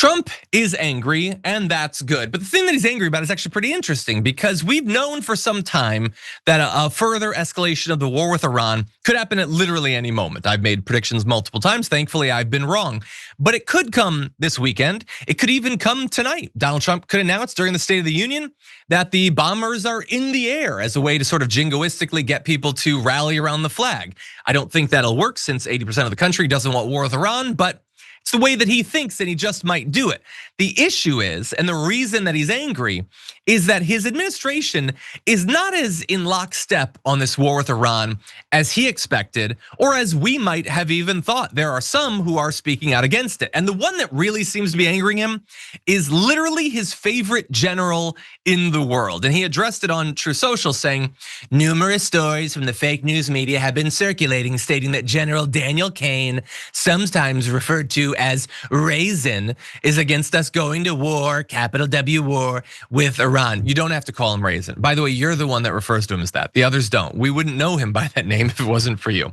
Trump is angry, and that's good. But the thing that he's angry about is actually pretty interesting because we've known for some time that a further escalation of the war with Iran could happen at literally any moment. I've made predictions multiple times. Thankfully, I've been wrong. But it could come this weekend. It could even come tonight. Donald Trump could announce during the State of the Union that the bombers are in the air as a way to sort of jingoistically get people to rally around the flag. I don't think that'll work since 80% of the country doesn't want war with Iran, but it's the way that he thinks and he just might do it. The issue is, and the reason that he's angry is that his administration is not as in lockstep on this war with Iran as he expected, or as we might have even thought. There are some who are speaking out against it. And the one that really seems to be angering him is literally his favorite general in the world. And he addressed it on True Social saying, numerous stories from the fake news media have been circulating stating that General Daniel Caine, sometimes referred to as Raizin, is against us going to war, capital W war, with Iran. You don't have to call him Raizin. By the way, you're the one that refers to him as that. The others don't. We wouldn't know him by that name if it wasn't for you.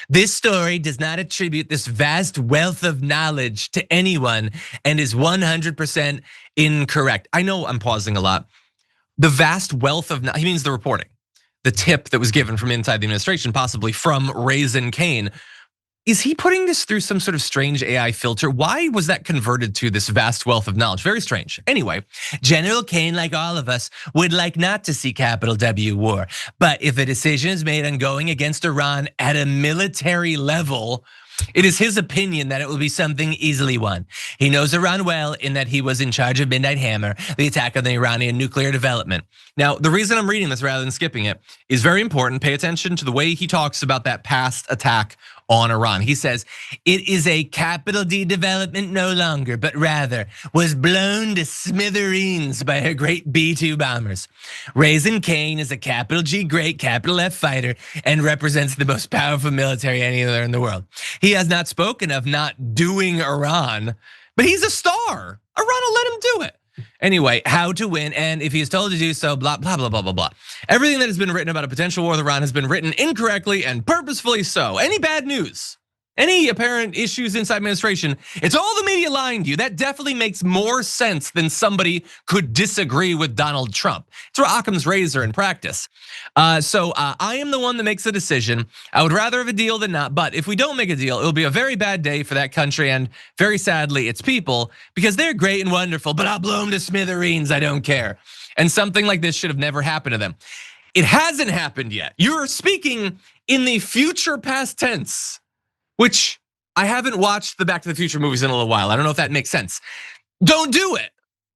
This story does not attribute this vast wealth of knowledge to anyone and is 100% incorrect. I know I'm pausing a lot. The vast wealth of, he means the reporting, the tip that was given from inside the administration, possibly from Raizin Caine. Is he putting this through some sort of strange AI filter? Why was that converted to this vast wealth of knowledge? Very strange. Anyway, General Caine, like all of us, would like not to see capital W war. But if a decision is made on going against Iran at a military level, it is his opinion that it will be something easily won. He knows Iran well in that he was in charge of Midnight Hammer, the attack on the Iranian nuclear development. Now, the reason I'm reading this rather than skipping it is very important. Pay attention to the way he talks about that past attack on Iran. He says, it is a capital D development no longer, but rather was blown to smithereens by her great B-2 bombers. Raizin Caine is a capital G great, capital F fighter and represents the most powerful military anywhere in the world. He has not spoken of not doing Iran, but he's a star. Iran will let him do it. Anyway, how to win, and if he is told to do so, blah, blah, blah, blah, blah, blah. Everything that has been written about a potential war with Iran has been written incorrectly and purposefully so. Any bad news, any apparent issues inside administration, it's all the media lying to you. That definitely makes more sense than somebody could disagree with Donald Trump. It's Occam's razor in practice. So I am the one that makes the decision. I would rather have a deal than not, but if we don't make a deal, it'll be a very bad day for that country and very sadly its people because they're great and wonderful, but I'll blow them to smithereens, I don't care. And something like this should have never happened to them. It hasn't happened yet. You're speaking in the future past tense, which I haven't watched the Back to the Future movies in a little while. I don't know if that makes sense. Don't do it.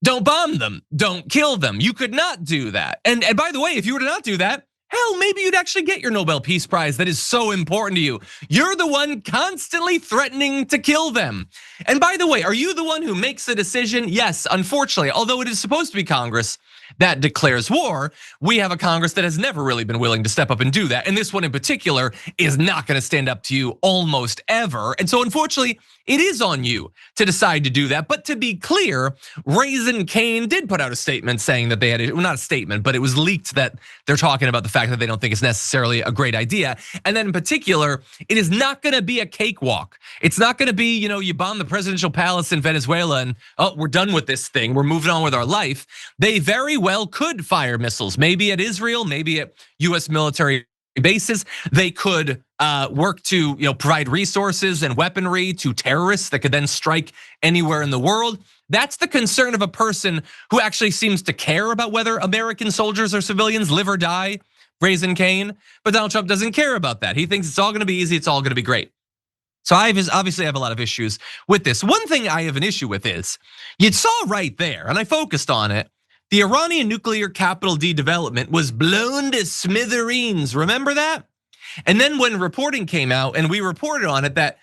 Don't bomb them. Don't kill them. You could not do that. And by the way, if you were to not do that, hell, maybe you'd actually get your Nobel Peace Prize that is so important to you. You're the one constantly threatening to kill them. And by the way, are you the one who makes the decision? Yes, unfortunately, although it is supposed to be Congress that declares war, we have a Congress that has never really been willing to step up and do that. And this one in particular is not gonna stand up to you almost ever. And so unfortunately, it is on you to decide to do that. But to be clear, Raizin Caine did put out a statement saying that they had, well, not a statement, but it was leaked that they're talking about the fact that they don't think it's necessarily a great idea. And then in particular, it is not gonna be a cakewalk. It's not gonna be, you bomb the presidential palace in Venezuela and we're done with this thing, we're moving on with our life. They very well could fire missiles, maybe at Israel, maybe at US military bases. They could work to provide resources and weaponry to terrorists that could then strike anywhere in the world. That's the concern of a person who actually seems to care about whether American soldiers or civilians live or die, Raizin Caine. But Donald Trump doesn't care about that. He thinks it's all gonna be easy, it's all gonna be great. So I obviously have a lot of issues with this. One thing I have an issue with is, you saw right there, and I focused on it, the Iranian nuclear capital D development was blown to smithereens, remember that? And then when reporting came out and we reported on it that,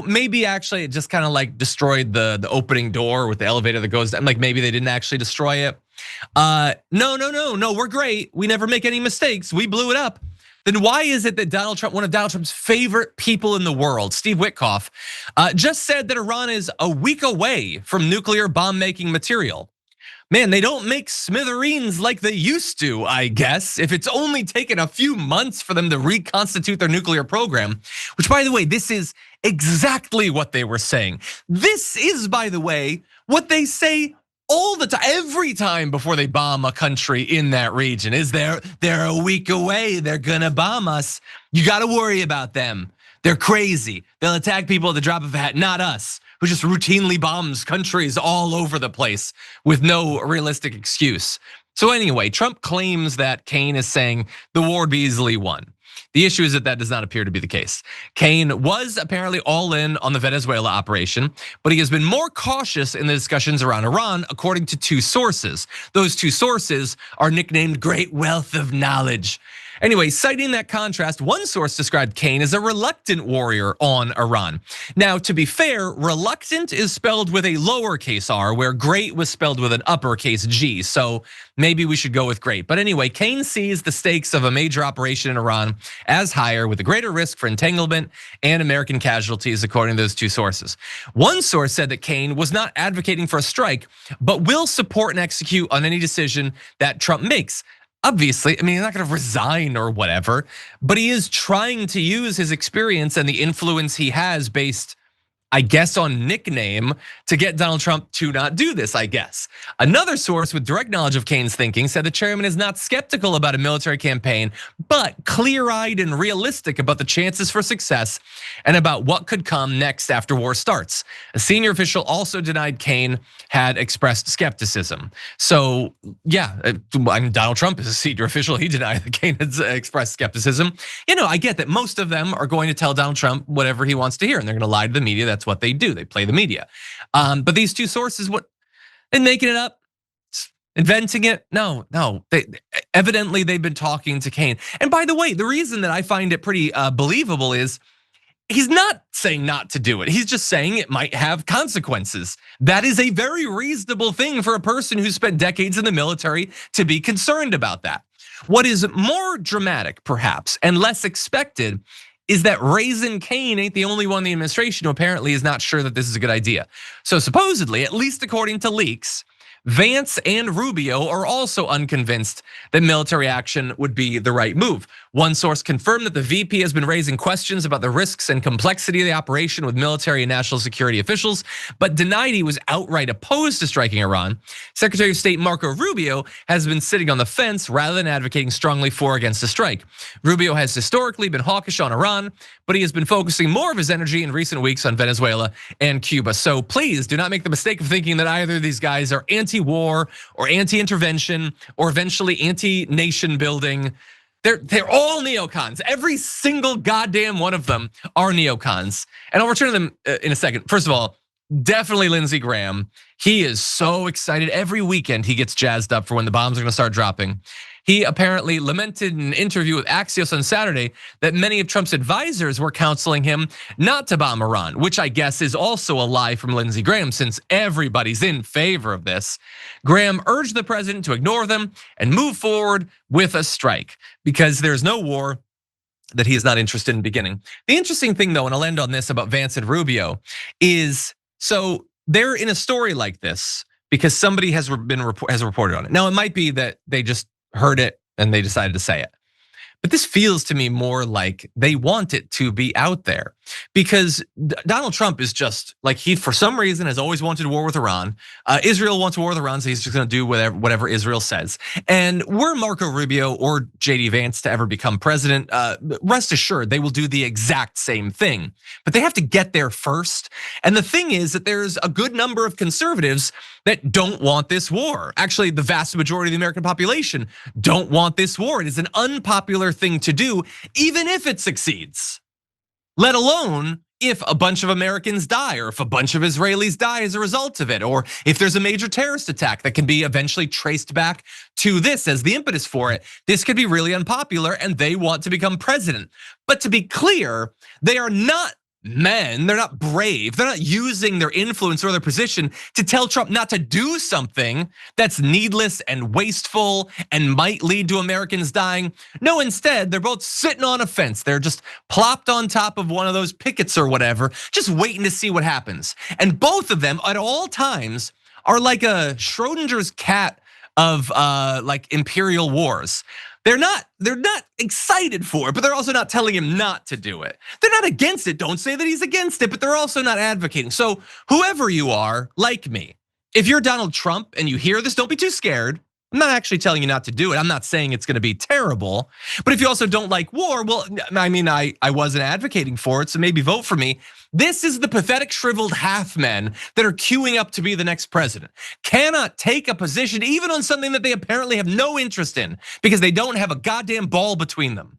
maybe actually it just kind of like destroyed the opening door with the elevator that goes down, like maybe they didn't actually destroy it. No, we're great. We never make any mistakes, we blew it up. Then why is it that Donald Trump, one of Donald Trump's favorite people in the world, Steve Witkoff, just said that Iran is a week away from nuclear bomb making material? Man, they don't make smithereens like they used to, I guess, if it's only taken a few months for them to reconstitute their nuclear program, which by the way, this is exactly what they were saying. This is, by the way, what they say all the time, every time before they bomb a country in that region is they're a week away, they're gonna bomb us. You gotta worry about them. They're crazy. They'll attack people at the drop of a hat, not us, who just routinely bombs countries all over the place with no realistic excuse. So anyway, Trump claims that Caine is saying the war would be easily won. The issue is that that does not appear to be the case. Caine was apparently all in on the Venezuela operation, but he has been more cautious in the discussions around Iran, according to two sources. Those two sources are nicknamed Great Wealth of Knowledge. Anyway, citing that contrast, one source described Caine as a reluctant warrior on Iran. Now, to be fair, reluctant is spelled with a lowercase r, where great was spelled with an uppercase G. So maybe we should go with great. But anyway, Caine sees the stakes of a major operation in Iran as higher, with a greater risk for entanglement and American casualties, according to those two sources. One source said that Caine was not advocating for a strike, but will support and execute on any decision that Trump makes. Obviously, I mean, he's not gonna resign or whatever, but he is trying to use his experience and the influence he has based, I guess, on nickname to get Donald Trump to not do this, I guess. Another source with direct knowledge of Caine's thinking said the chairman is not skeptical about a military campaign, but clear-eyed and realistic about the chances for success and about what could come next after war starts. A senior official also denied Caine had expressed skepticism. So yeah, I mean, Donald Trump is a senior official. He denied that Caine has expressed skepticism. I get that most of them are going to tell Donald Trump whatever he wants to hear, and they're gonna lie to the media. That's what they do. They play the media. But these two sources, and making it up, inventing it? No. Evidently, they've been talking to Caine. And by the way, the reason that I find it pretty believable is he's not saying not to do it. He's just saying it might have consequences. That is a very reasonable thing for a person who spent decades in the military to be concerned about that. What is more dramatic, perhaps, and less expected is that Raizin Caine ain't the only one in the administration who apparently is not sure that this is a good idea. So supposedly, at least according to leaks, Vance and Rubio are also unconvinced that military action would be the right move. One source confirmed that the VP has been raising questions about the risks and complexity of the operation with military and national security officials, but denied he was outright opposed to striking Iran. Secretary of State Marco Rubio has been sitting on the fence rather than advocating strongly for or against a strike. Rubio has historically been hawkish on Iran, but he has been focusing more of his energy in recent weeks on Venezuela and Cuba. So please do not make the mistake of thinking that either of these guys are anti-war or anti-intervention or eventually anti-nation building. They're all neocons. Every single goddamn one of them are neocons. And I'll return to them in a second. First of all, definitely Lindsey Graham. He is so excited. Every weekend he gets jazzed up for when the bombs are gonna start dropping. He apparently lamented in an interview with Axios on Saturday that many of Trump's advisors were counseling him not to bomb Iran, which I guess is also a lie from Lindsey Graham since everybody's in favor of this. Graham urged the president to ignore them and move forward with a strike because there's no war that he is not interested in beginning. The interesting thing though, and I'll end on this about Vance and Rubio, is so they're in a story like this because somebody has reported on it. Now it might be that they just heard it and they decided to say it. But this feels to me more like they want it to be out there because Donald Trump is just like he, for some reason, has always wanted war with Iran. Israel wants war with Iran, so he's just gonna do whatever Israel says. And were Marco Rubio or JD Vance to ever become president, rest assured they will do the exact same thing. But they have to get there first. And the thing is that there's a good number of conservatives that don't want this war. Actually, the vast majority of the American population don't want this war. It is an unpopular thing to do, even if it succeeds. Let alone if a bunch of Americans die, or if a bunch of Israelis die as a result of it, or if there's a major terrorist attack that can be eventually traced back to this as the impetus for it. This could be really unpopular and they want to become president. But to be clear, they are not men, they're not brave, they're not using their influence or their position to tell Trump not to do something that's needless and wasteful and might lead to Americans dying. No, instead, they're both sitting on a fence. They're just plopped on top of one of those pickets or whatever, just waiting to see what happens. And both of them at all times are like a Schrodinger's cat of like imperial wars. They're not excited for it, but they're also not telling him not to do it. They're not against it, don't say that he's against it, but they're also not advocating. So whoever you are, like me, If you're Donald Trump and you hear this, don't be too scared. I'm not actually telling you not to do it. I'm not saying it's gonna be terrible. But if you also don't like war, well, I mean, I wasn't advocating for it, so maybe vote for me. This is the pathetic shriveled half men that are queuing up to be the next president. Cannot take a position even on something that they apparently have no interest in because they don't have a goddamn ball between them.